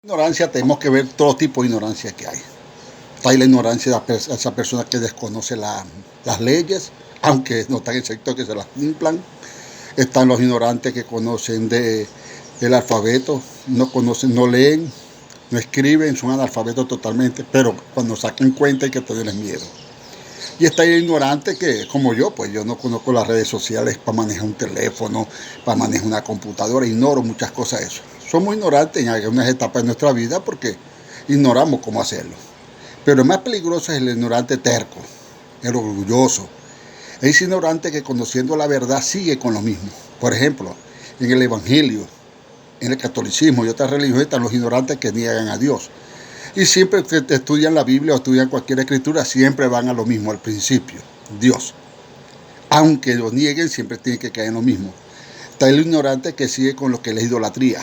Ignorancia, tenemos que ver todo tipo de ignorancia que hay. Está ahí la ignorancia de esa persona que desconoce las leyes, aunque no están excepto que se las cumplan. Están los ignorantes que conocen el alfabeto, no conocen, no leen, no escriben, son analfabetos totalmente, pero cuando sacan cuenta hay que tenerles miedo. Y está ahí el ignorante que, como yo, pues yo no conozco las redes sociales para manejar un teléfono, para manejar una computadora, ignoro muchas cosas de eso. Somos ignorantes en algunas etapas de nuestra vida porque ignoramos cómo hacerlo. Pero el más peligroso es el ignorante terco, el orgulloso. Es ignorante que conociendo la verdad sigue con lo mismo. Por ejemplo, en el evangelio, en el catolicismo y otras religiones están los ignorantes que niegan a Dios. Y siempre que estudian la Biblia o estudian cualquier escritura, siempre van a lo mismo al principio, Dios. Aunque lo nieguen, siempre tienen que caer en lo mismo. Está el ignorante que sigue con lo que es la idolatría.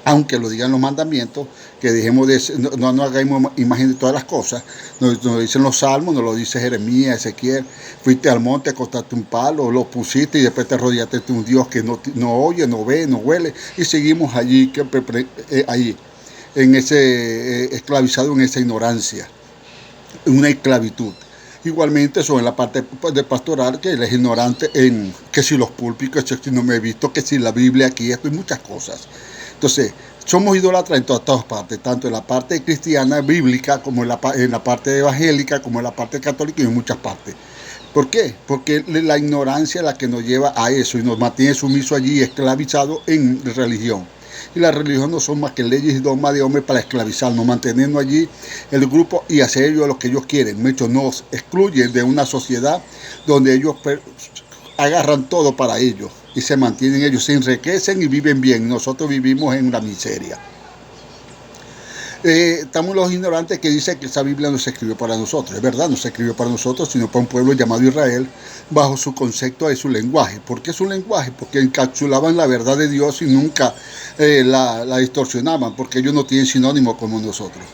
Aunque lo digan los mandamientos, que dejemos de no hagamos imagen de todas las cosas. Nos dicen los salmos, nos lo dice Jeremías, Ezequiel. Fuiste al monte, acostaste un palo, lo pusiste y después te arrodillaste ante un Dios que no oye, no ve, no huele. Y seguimos allí, en esclavizado en esa ignorancia, una esclavitud. Igualmente son en la parte de pastoral, que él es ignorante en que si los púlpitos, que si no me he visto, que si la Biblia aquí, esto y muchas cosas. Entonces, somos idólatras en todas partes, tanto en la parte cristiana, bíblica, como en la parte evangélica, como en la parte católica y en muchas partes. ¿Por qué? Porque la ignorancia es la que nos lleva a eso y nos mantiene sumiso allí, esclavizado en religión. Y la religión no son más que leyes y dogmas de hombres para esclavizarnos, manteniendo allí el grupo y hacer ellos lo que ellos quieren. De hecho, nos excluyen de una sociedad donde ellos agarran todo para ellos y se mantienen ellos, se enriquecen y viven bien. Nosotros vivimos en una miseria. Estamos los ignorantes que dicen que esa Biblia no se escribió para nosotros. Es verdad, no se escribió para nosotros, sino para un pueblo llamado Israel, bajo su concepto de su lenguaje. ¿Por qué su lenguaje? Porque encapsulaban la verdad de Dios y nunca la distorsionaban, porque ellos no tienen sinónimo como nosotros.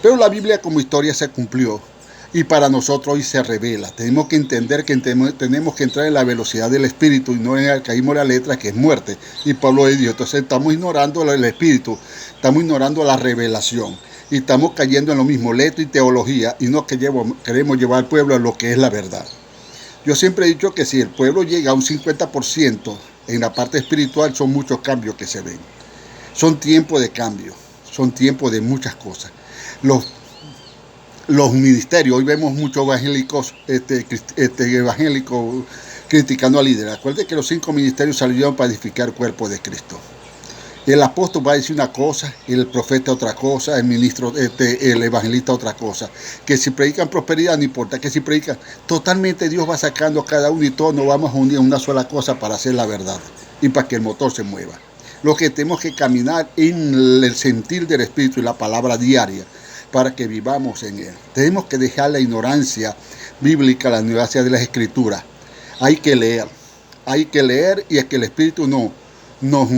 Pero la Biblia como historia se cumplió y para nosotros hoy se revela. Tenemos que entender que tenemos que entrar en la velocidad del Espíritu y no en el caísmo de la letra, que es muerte. Y Pablo de Dios. Entonces estamos ignorando el Espíritu, estamos ignorando la revelación y estamos cayendo en lo mismo, letra y teología, y no queremos llevar al pueblo a lo que es la verdad. Yo siempre he dicho que si el pueblo llega a un 50% en la parte espiritual, son muchos cambios que se ven. Son tiempos de cambio, son tiempos de muchas cosas. Los ministerios, hoy vemos muchos evangélicos, evangélicos criticando al líder. Acuérdense que los 5 ministerios salieron para edificar el cuerpo de Cristo. El apóstol va a decir una cosa, el profeta otra cosa, el ministro, el evangelista otra cosa. Que si predican prosperidad no importa, que si predican, totalmente Dios va sacando a cada uno y todos nos vamos a unir en una sola cosa para hacer la verdad y para que el motor se mueva. Lo que tenemos que caminar en el sentir del Espíritu y la palabra diaria, para que vivamos en él. Tenemos que dejar la ignorancia bíblica, la ignorancia de las escrituras. Hay que leer y es que el Espíritu nos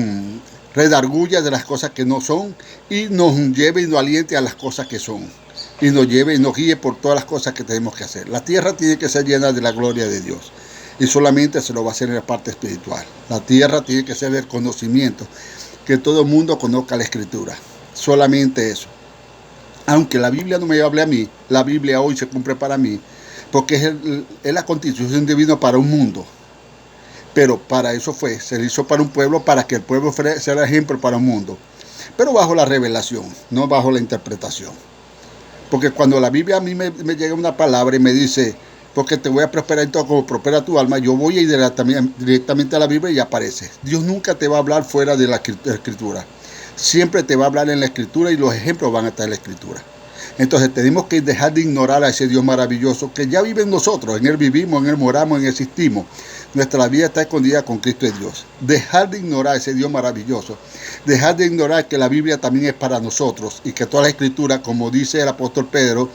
redarguya de las cosas que no son y nos lleve y nos aliente a las cosas que son. Y nos lleve y nos guíe por todas las cosas que tenemos que hacer. La tierra tiene que ser llena de la gloria de Dios. Y solamente se lo va a hacer en la parte espiritual. La tierra tiene que ser del conocimiento. Que todo el mundo conozca la Escritura. Solamente eso. Aunque la Biblia no me hable a mí, la Biblia hoy se cumple para mí, porque es la constitución divina para un mundo. Pero para eso se hizo para un pueblo, para que el pueblo sea ejemplo para un mundo. Pero bajo la revelación, no bajo la interpretación. Porque cuando la Biblia a mí me llega una palabra y me dice, porque te voy a prosperar en todo como prospera tu alma, yo voy a ir directamente a la Biblia y aparece. Dios nunca te va a hablar fuera de la Escritura. Siempre te va a hablar en la Escritura y los ejemplos van a estar en la Escritura. Entonces tenemos que dejar de ignorar a ese Dios maravilloso que ya vive en nosotros. En Él vivimos, en Él moramos, en Él existimos. Nuestra vida está escondida con Cristo en Dios. Dejar de ignorar a ese Dios maravilloso. Dejar de ignorar que la Biblia también es para nosotros y que toda la Escritura, como dice el apóstol Pedro,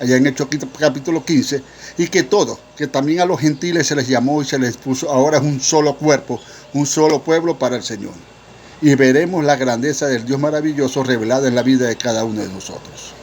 allá en Hechos capítulo 15, y que también a los gentiles se les llamó y se les puso, ahora es un solo cuerpo, un solo pueblo para el Señor. Y veremos la grandeza del Dios maravilloso revelada en la vida de cada uno de nosotros.